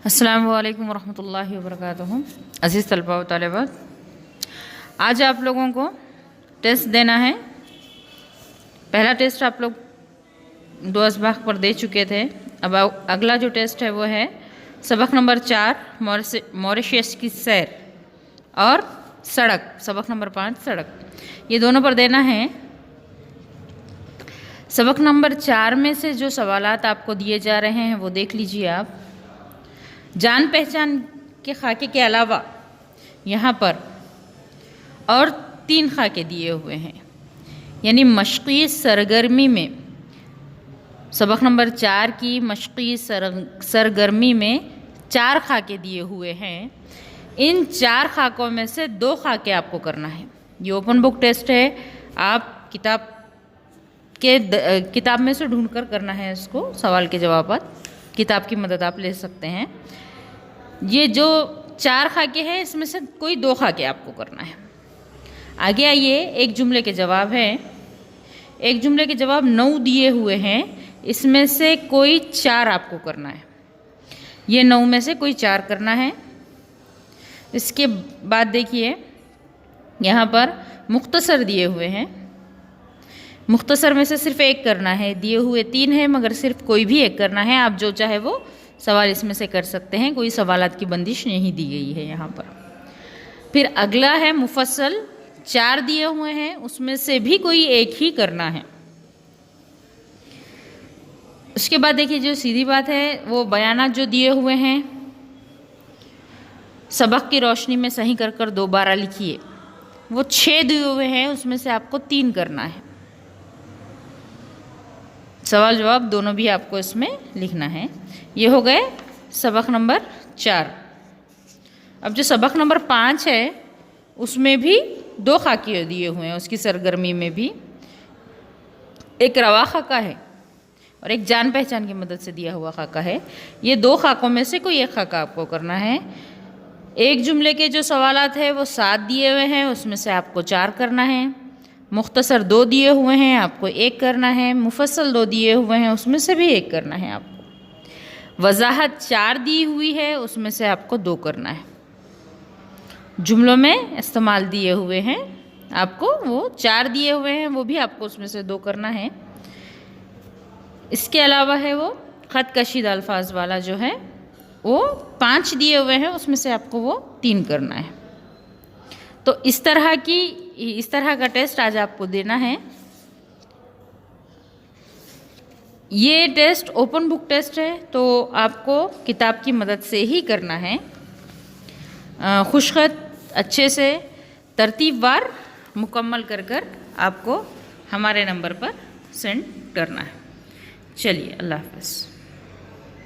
अस्सलामु अलैकुम वरहमतुल्लाहि वबरकातुहू। अज़ीज़ तलबा व तालिबात, आज आप लोगों को टेस्ट देना है। पहला टेस्ट आप लोग 2 असबाक पर दे चुके थे। अब अगला जो टेस्ट है वो है सबक नंबर 4 मॉरिशस की सैर और सड़क, सबक नंबर 5 सड़क, ये दोनों पर देना है। सबक नंबर 4 में से जो सवालात आपको दिए जा रहे हैं वो देख लीजिए आप। जान पहचान के खाके के अलावा यहाँ पर और 3 खाके दिए हुए हैं, यानी मश्क़ी सरगर्मी में सबक नंबर 4 की मश्क़ी सरगर्मी में 4 खाके दिए हुए हैं। इन 4 खाकों में से 2 खाके आपको करना है। ये ओपन बुक टेस्ट है, आप किताब में से ढूंढकर करना है इसको। सवाल के जवाबात किताब की मदद आप ले सकते हैं। ये जो 4 खाके हैं इसमें से कोई 2 खाके आपको करना है। आगे आइए, एक जुमले के जवाब हैं। एक जुमले के जवाब 9 दिए हुए हैं, इसमें से कोई 4 आपको करना है। ये 9 में से कोई 4 करना है। इसके बाद देखिए, यहाँ पर मुख्तसर दिए हुए हैं। मुख्तसर में से सिर्फ एक करना है। दिए हुए 3 हैं मगर सिर्फ कोई भी एक करना है। आप जो चाहे वो सवाल इसमें से कर सकते हैं, कोई सवालात की बंदिश नहीं दी गई है यहाँ पर। फिर अगला है मुफस्सल, 4 दिए हुए हैं, उसमें से भी कोई एक ही करना है। उसके बाद देखिए, जो सीधी बात है वो बयानात जो दिए हुए हैं, सबक की रोशनी में सही कर कर दोबारा लिखिए। वो 6 दिए हुए हैं, उसमें से आपको 3 करना है। सवाल जवाब दोनों भी आपको इसमें लिखना है। ये हो गए सबक नंबर 4। अब जो सबक नंबर 5 है उसमें भी 2 खाके दिए हुए हैं। उसकी सरगर्मी में भी एक रवा खाका है और एक जान पहचान की मदद से दिया हुआ खाका है। ये 2 खाकों में से कोई एक खाका आपको करना है। एक जुमले के जो सवालात है वो 7 दिए हुए हैं, उसमें से आपको 4 करना है। मुख्तसर 2 दिए हुए हैं, आपको 1 करना है। मुफस्सल 2 दिए हुए हैं, उसमें से भी 1 करना है आपको। वजाहत 4 दी हुई है, उसमें से आपको 2 करना है। जुमलों में इस्तेमाल दिए हुए हैं, आपको वो 4 दिए हुए हैं, वो भी आपको उसमें से 2 करना है। इसके अलावा है वो ख़त कशीद अल्फाज वाला जो है वो 5 दिए हुए हैं, उसमें से आपको वो 3 करना है। तो इस तरह का टेस्ट आज आपको देना है। ये टेस्ट ओपन बुक टेस्ट है, तो आपको किताब की मदद से ही करना है। खुशखत अच्छे से तरतीबवार मुकम्मल कर आपको हमारे नंबर पर सेंड करना है। चलिए, अल्लाह हाफ़िज़।